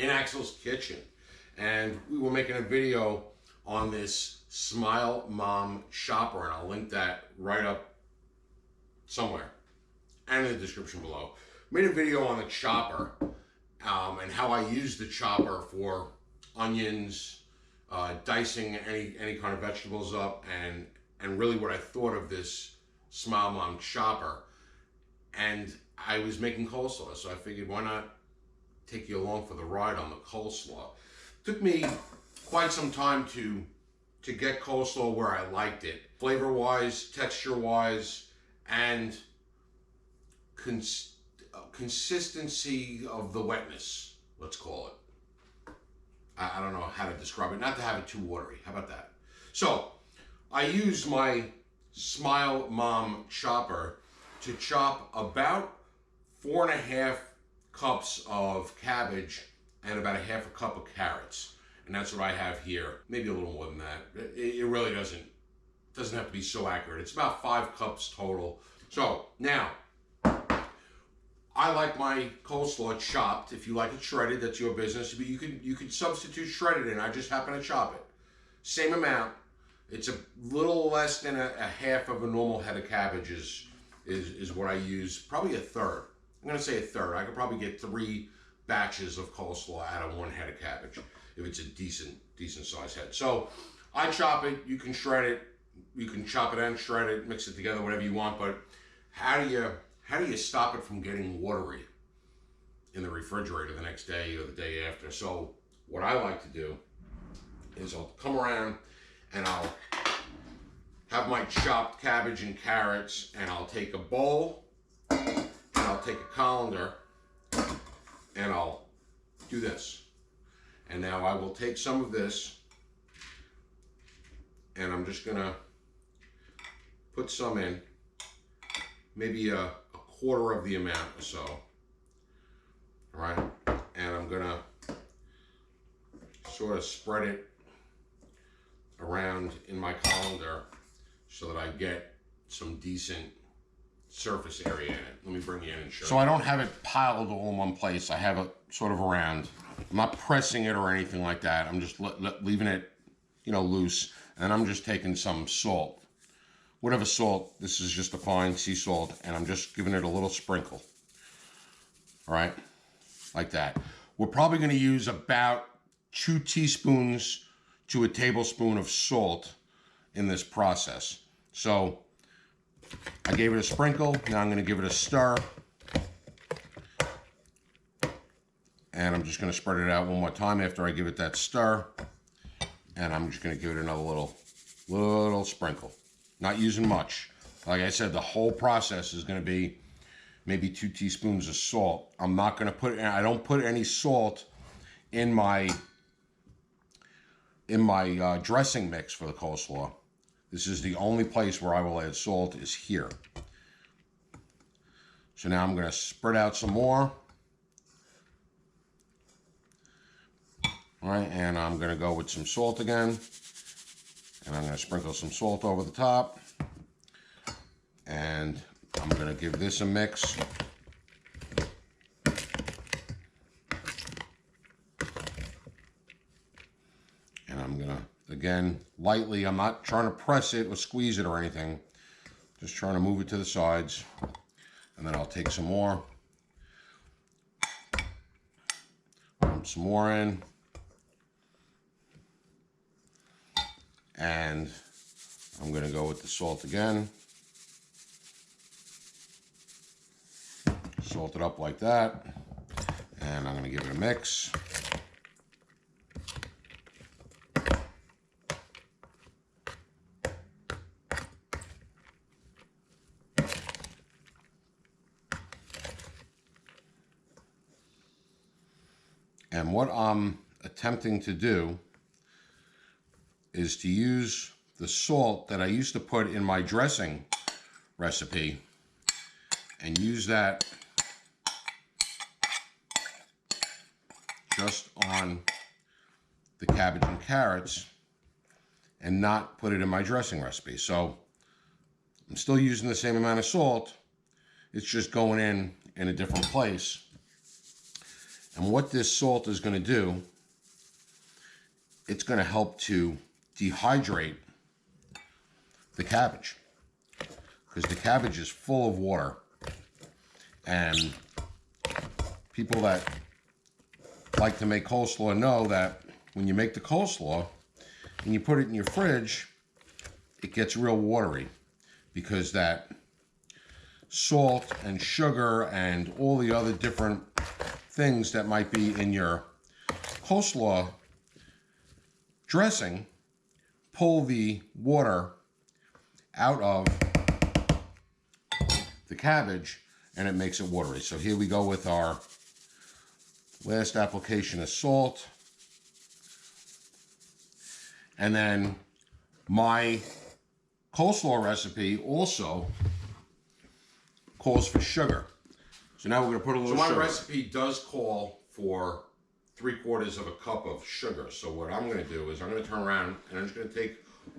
in Axel's kitchen, and we were making a video on this Smile Mom chopper, and I'll link that right up somewhere and in the description below. Made a video on the chopper and how I use the chopper for onions, dicing any kind of vegetables up, and really what I thought of this Smile Mom chopper. And I was making coleslaw, so I figured why not take you along for the ride on the coleslaw. Took me quite some time to get coleslaw where I liked it, flavor-wise, texture-wise, and consistency of the wetness, let's call it. I don't know how to describe it, not to have it too watery. How about that? So I use my Smile Mom chopper to chop about 4.5 cups of cabbage and about 1/2 cup of carrots. And that's what I have here. Maybe a little more than that. It really doesn't have to be so accurate. It's about 5 cups total. So now, I like my coleslaw chopped. If you like it shredded, that's your business. But you could substitute shredded in. I just happen to chop it. Same amount. It's a little less than a half of a normal head of cabbage is what I use. Probably a third. I'm gonna say a third. I could probably get 3 batches of coleslaw out of 1 head of cabbage if it's a decent sized head. So I chop it. You can shred it. You can chop it and shred it. Mix it together, whatever you want. But how do you stop it from getting watery in the refrigerator the next day or the day after? So what I like to do is I'll come around and I'll have my chopped cabbage and carrots, and I'll take a bowl and I'll take a colander and I'll do this. And now I will take some of this and I'm just gonna put some in, maybe a quarter of the amount or so. All right, and I'm gonna sort of spread it around in my colander so that I get some decent surface area in it. Let me bring you in and show you. So I don't have it piled all in one place. I have it sort of around. I'm not pressing it or anything like that. I'm just leaving it, loose. And I'm just taking some salt. Whatever salt, this is just a fine sea salt, and I'm just giving it a little sprinkle. All right, like that. We're probably gonna use about 2 teaspoons to a tablespoon of salt in this process. So I gave it a sprinkle. Now I'm gonna give it a stir. And I'm just gonna spread it out one more time after I give it that stir. And I'm just gonna give it another little sprinkle. Not using much. Like I said, the whole process is gonna be maybe 2 teaspoons of salt. I'm not gonna I don't put any salt in my dressing mix for the coleslaw. This is the only place where I will add salt, is here. So now I'm gonna spread out some more. All right, and I'm gonna go with some salt again. And I'm gonna sprinkle some salt over the top. And I'm gonna give this a mix. And I'm gonna, again, lightly, I'm not trying to press it or squeeze it or anything. Just trying to move it to the sides. And then I'll take some more. Put some more in. And I'm gonna go with the salt again. Salt it up like that. And I'm gonna give it a mix. And what I'm attempting to do is to use the salt that I used to put in my dressing recipe and use that just on the cabbage and carrots and not put it in my dressing recipe. So I'm still using the same amount of salt. It's just going in a different place. And what this salt is going to do, it's going to help to dehydrate the cabbage, because the cabbage is full of water. And people that like to make coleslaw know that when you make the coleslaw and you put it in your fridge, it gets real watery, because that salt and sugar and all the other different things that might be in your coleslaw dressing pull the water out of the cabbage, and it makes it watery. So here we go with our last application of salt. And then my coleslaw recipe also calls for sugar. So now we're going to put a little sugar. So my recipe does call for 3/4 of a cup of sugar. So what I'm going to do is I'm going to turn around and I'm just going to take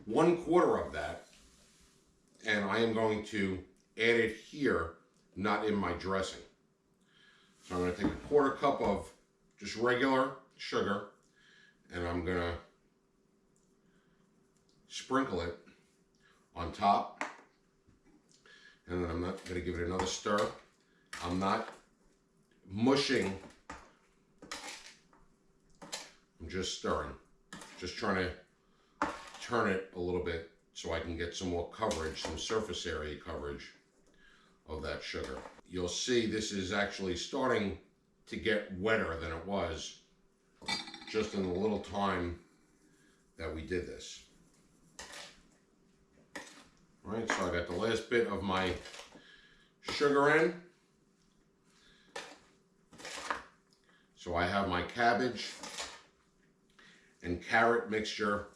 1/4 of that, and I am going to add it here, not in my dressing. So I'm going to take 1/4 cup of just regular sugar, and I'm going to sprinkle it on top, and then I'm not going to give it another stir. I'm not mushing, I'm just stirring, just trying to turn it a little bit so I can get some more coverage, some surface area coverage of that sugar. You'll see this is actually starting to get wetter than it was just in the little time that we did this. All right, so I got the last bit of my sugar in. So I have my cabbage and carrot mixture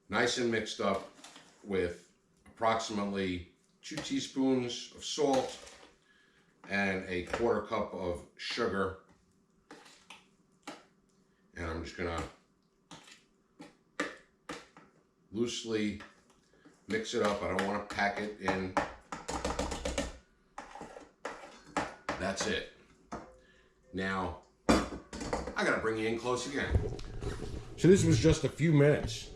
nice and mixed up with approximately 2 teaspoons of salt and a 1/4 cup of sugar. And I'm just gonna loosely mix it up. I don't want to pack it in. That's it. Now, I gotta bring you in close again. So this was just a few minutes.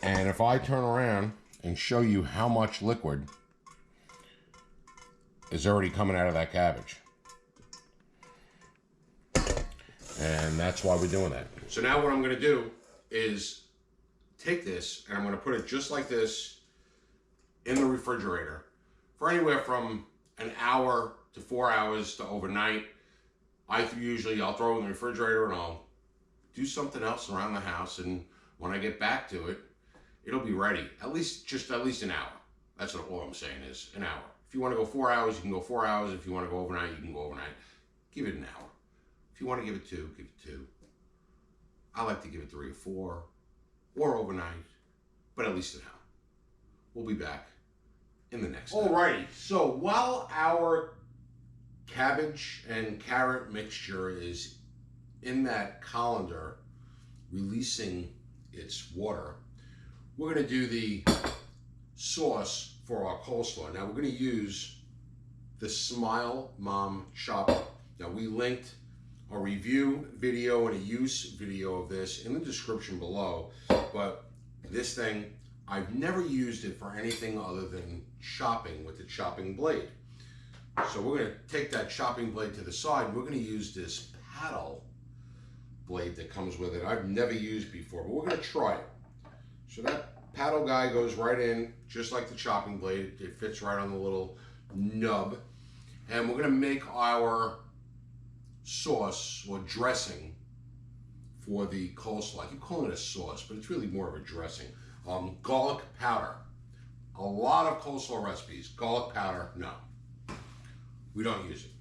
And if I turn around and show you how much liquid is already coming out of that cabbage. And that's why we're doing that. So now what I'm gonna do is take this and I'm gonna put it just like this in the refrigerator for anywhere from an hour to 4 hours to overnight. I'll throw it in the refrigerator and I'll do something else around the house, and when I get back to it, it'll be ready. At least an hour. That's all I'm saying is an hour. If you want to go 4 hours, you can go 4 hours. If you want to go overnight, you can go overnight. Give it an hour. If you want to give it 2, give it 2. I like to give it 3 or 4, or overnight, but at least an hour. We'll be back in the next step. Alrighty, so while our cabbage and carrot mixture is in that colander releasing its water, we're going to do the sauce for our coleslaw. Now we're going to use the Smile Mom chopper. Now we linked a review video and a use video of this in the description below, but this thing, I've never used it for anything other than chopping with the chopping blade. So we're going to take that chopping blade to the side, and we're going to use this paddle blade that comes with it. I've never used before, but we're going to try it. So that paddle guy goes right in, just like the chopping blade. It fits right on the little nub. And we're going to make our sauce or dressing for the coleslaw. I keep calling it a sauce, but it's really more of a dressing. Garlic powder. A lot of coleslaw recipes, garlic powder, no. We don't use it.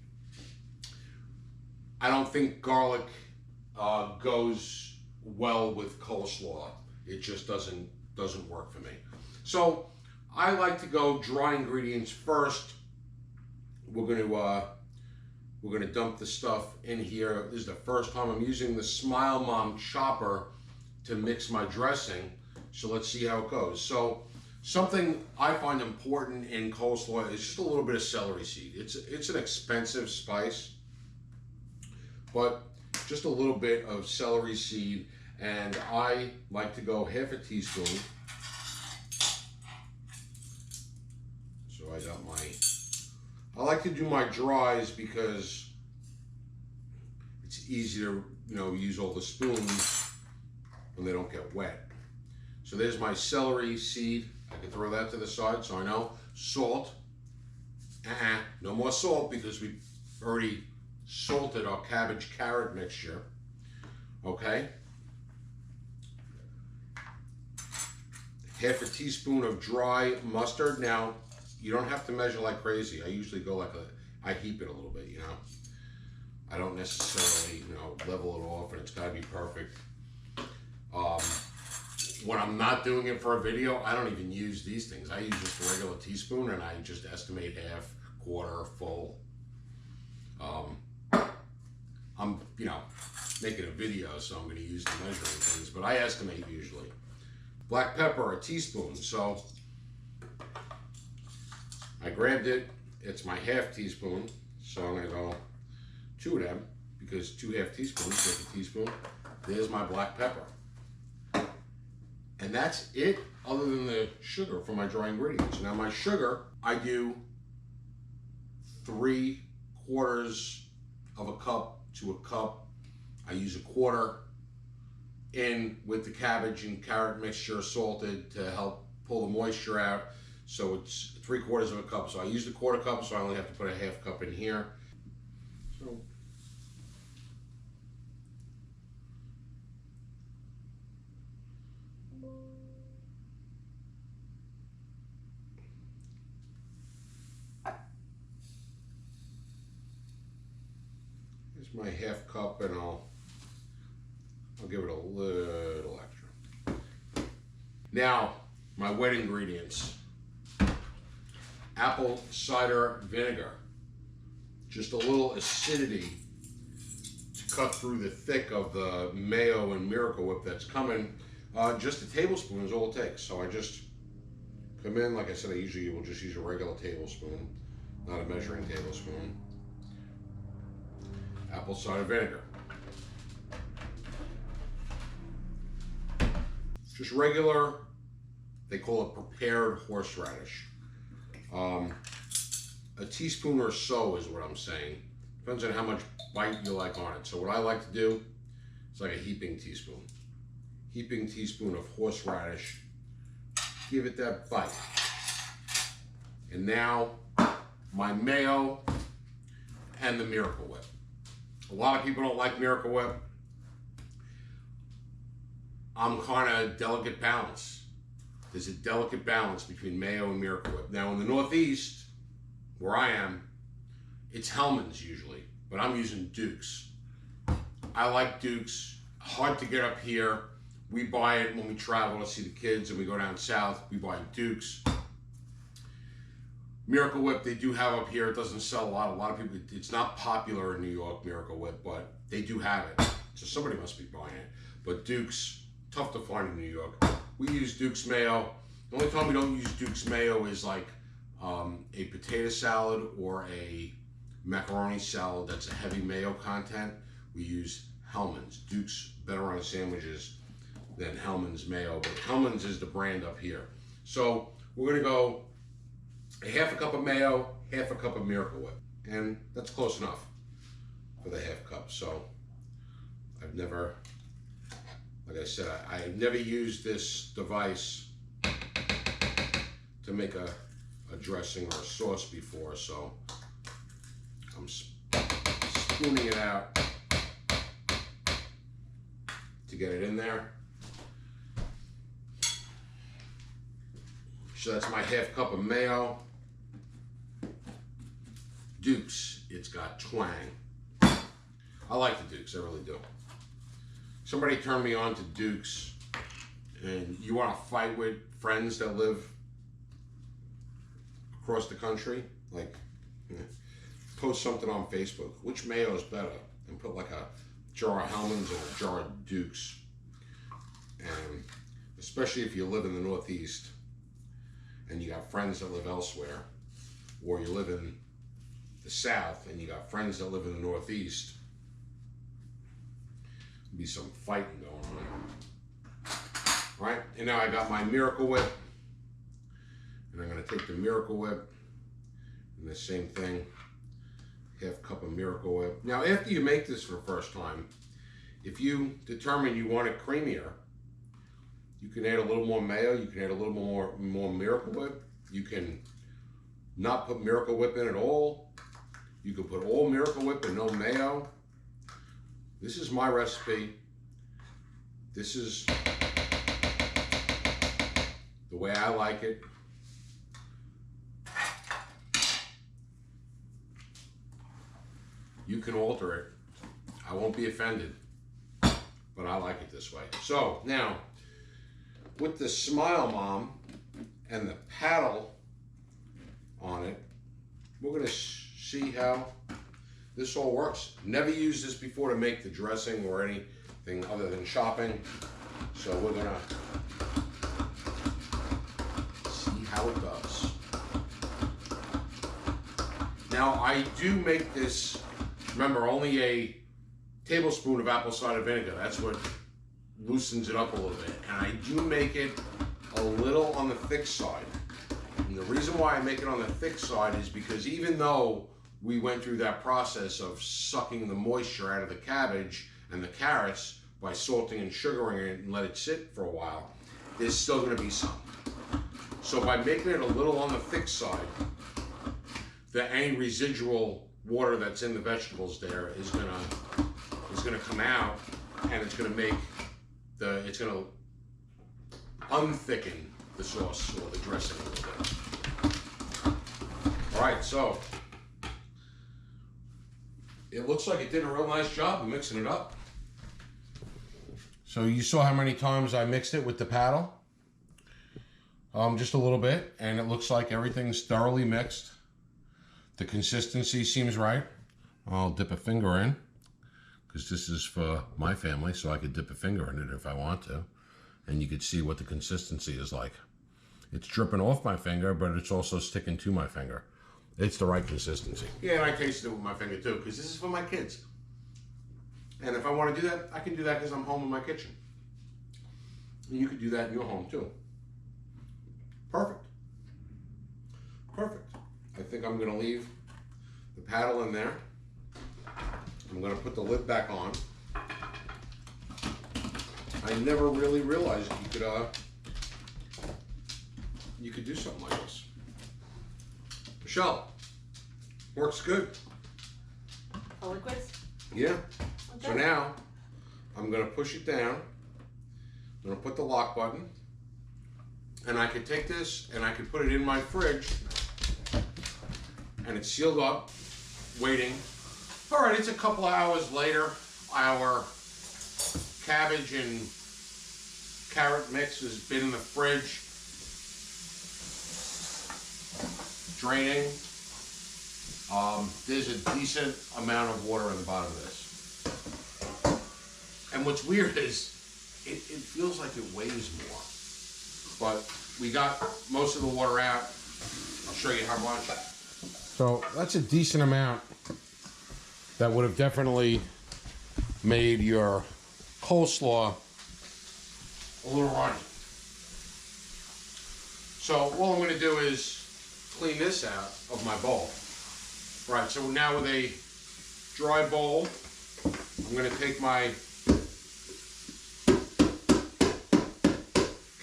I don't think garlic goes well with coleslaw. It just doesn't work for me. So I like to go dry ingredients first. We're gonna dump the stuff in here. This is the first time I'm using the Smile Mom chopper to mix my dressing. So let's see how it goes. So Something I find important in coleslaw is just a little bit of celery seed. It's an expensive spice, but just a little bit of celery seed, and I like to go half a teaspoon. So I like to do my dries because it's easy to, use all the spoons when they don't get wet. So there's my celery seed. I can throw that to the side so I know. Salt. No more salt because we already salted our cabbage carrot mixture. Okay. Half a teaspoon of dry mustard. Now, you don't have to measure like crazy. I usually go I heap it a little bit, I don't necessarily, level it off and it's gotta be perfect. When I'm not doing it for a video, I don't even use these things. I use just a regular teaspoon and I just estimate half, quarter, full. I'm, making a video, so I'm gonna use the measuring things, but I estimate usually. Black pepper, a teaspoon. So I grabbed it. It's my half teaspoon. So I'm gonna go 2 of them because 2 half teaspoons make a teaspoon. There's my black pepper. And that's it other than the sugar for my dry ingredients. Now my sugar, I do 3/4 of a cup to a cup. I use a quarter in with the cabbage and carrot mixture salted to help pull the moisture out. So it's 3/4 of a cup. So I use the 1/4 cup, so I only have to put a half cup in here. So here's my half cup, and I'll give it a little extra. Now, my wet ingredients. Apple cider vinegar. Just a little acidity to cut through the thick of the mayo and Miracle Whip that's coming. Just a tablespoon is all it takes. So I just come in, like I said, I usually will just use a regular tablespoon, not a measuring tablespoon. Apple cider vinegar. Just regular, they call it prepared horseradish. A teaspoon or so is what I'm saying. Depends on how much bite you like on it. So what I like to do is like a heaping teaspoon. Heaping teaspoon of horseradish. Give it that bite. And now my mayo and the Miracle Whip. A lot of people don't like Miracle Whip. I'm kind of delicate balance. There's a delicate balance between mayo and Miracle Whip. Now in the Northeast, where I am, it's Hellmann's usually, but I'm using Duke's. I like Duke's. Hard to get up here. We buy it when we travel to see the kids and we go down south. We buy Duke's. Miracle Whip, they do have up here. It doesn't sell a lot. A lot of people, it's not popular in New York, Miracle Whip, but they do have it. So somebody must be buying it. But Duke's, tough to find in New York. We use Duke's mayo. The only time we don't use Duke's mayo is like a potato salad or a macaroni salad that's a heavy mayo content. We use Hellmann's. Duke's better on sandwiches than Hellmann's mayo, but Hellmann's is the brand up here. So we're gonna go a half a cup of mayo, half a cup of Miracle Whip, and that's close enough for the half cup. So I've never, like I said, I've never used this device to make a dressing or a sauce before, so I'm spooning it out to get it in there. So that's my half cup of mayo. Duke's, it's got twang. I like the Duke's, I really do. Somebody turned me on to Duke's, and you want to fight with friends that live across the country, like post something on Facebook, which mayo is better, and put like a jar of Hellmann's and a jar of Duke's. And especially if you live in the Northeast, and you got friends that live elsewhere, or you live in the South and you got friends that live in the Northeast, there'll be some fighting going on. All right, and now I got my Miracle Whip, and I'm going to take the Miracle Whip and the same thing, half cup of Miracle Whip. Now, after you make this for the first time, if you determine you want it creamier, you can add a little more mayo, you can add a little more Miracle Whip, you can not put Miracle Whip in at all, you can put all Miracle Whip and no mayo. This is my recipe. This is the way I like it. You can alter it. I won't be offended, but I like it this way. So now, with the Smile Mom and the paddle on it, we're gonna see how this all works. Never used this before to make the dressing or anything other than shopping. So we're gonna see how it does. Now I do make this, remember, only a tablespoon of apple cider vinegar. That's what loosens it up a little bit. And I do make it a little on the thick side. And the reason why I make it on the thick side is because even though we went through that process of sucking the moisture out of the cabbage and the carrots by salting and sugaring it and let it sit for a while, there's still going to be some. So by making it a little on the thick side, any residual water that's in the vegetables there is gonna come out, and it's gonna make it's gonna unthicken the sauce or the dressing a little bit. All right, so it looks like it did a real nice job of mixing it up. So you saw how many times I mixed it with the paddle? Just a little bit, and it looks like everything's thoroughly mixed. The consistency seems right. I'll dip a finger in, because this is for my family, so I could dip a finger in it if I want to. And you could see what the consistency is like. It's dripping off my finger, but it's also sticking to my finger. It's the right consistency. Yeah, and I tasted it with my finger too, because this is for my kids. And if I want to do that, I can do that because I'm home in my kitchen. And you could do that in your home too. Perfect. Perfect. I think I'm going to leave the paddle in there. I'm going to put the lid back on. I never really realized you could do something like this. Michelle, works good. The liquids? Yeah. Okay. So now I'm going to push it down. I'm going to put the lock button, and I could take this and I could put it in my fridge. And it's sealed up, waiting. All right, it's a couple of hours later. Our cabbage and carrot mix has been in the fridge, draining. There's a decent amount of water in the bottom of this. And what's weird is it feels like it weighs more. But we got most of the water out. I'll show you how much. So that's a decent amount that would have definitely made your coleslaw a little runny. So all I'm going to do is clean this out of my bowl. Right, so now with a dry bowl, I'm going to take my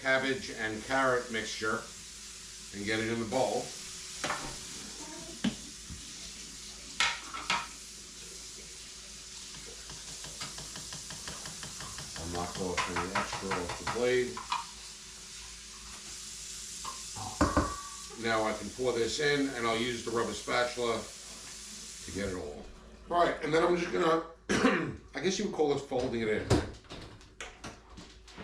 cabbage and carrot mixture and get it in the bowl. Knock off any extra off the blade. Now I can pour this in, and I'll use the rubber spatula to get it all. All right, and then I'm just gonna, I guess you would call this folding it in.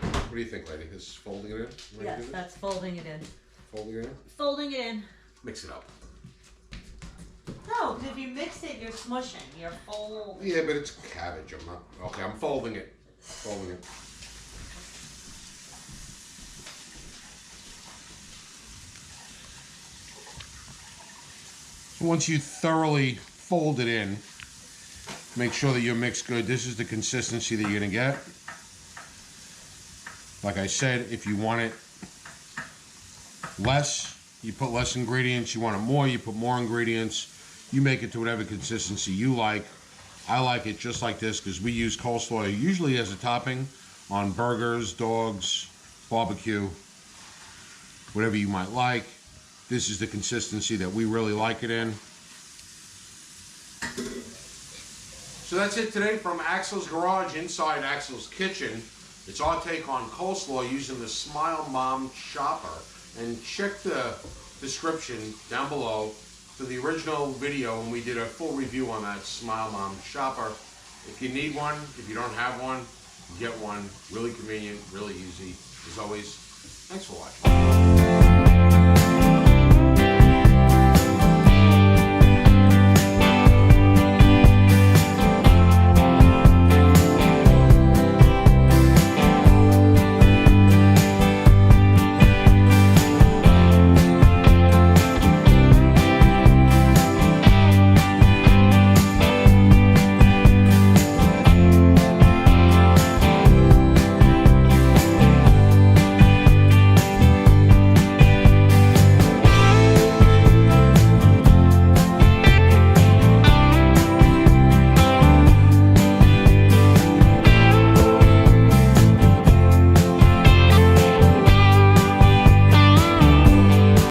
What do you think, lady? This is folding it in? Yes, that's folding it in. Folding it in? Folding it in. Mix it up. No, because if you mix it, you're smushing. You're fold. Yeah, but it's cabbage. I'm not, okay, I'm folding it. Folding it. Once you thoroughly fold it in, make sure that you're mixed good. This is the consistency that you're gonna get. Like I said, if you want it less, you put less ingredients. You want it more, you put more ingredients. You make it to whatever consistency you like. I like it just like this because we use coleslaw usually as a topping on burgers, dogs, barbecue, whatever you might like. This is the consistency that we really like it in. So that's it today from Axel's Garage inside Axel's Kitchen. It's our take on coleslaw using the Smile Mom chopper. And check the description down below for the original video when we did a full review on that Smile Mom chopper. If you need one, if you don't have one, get one. Really convenient, really easy. As always, thanks for watching.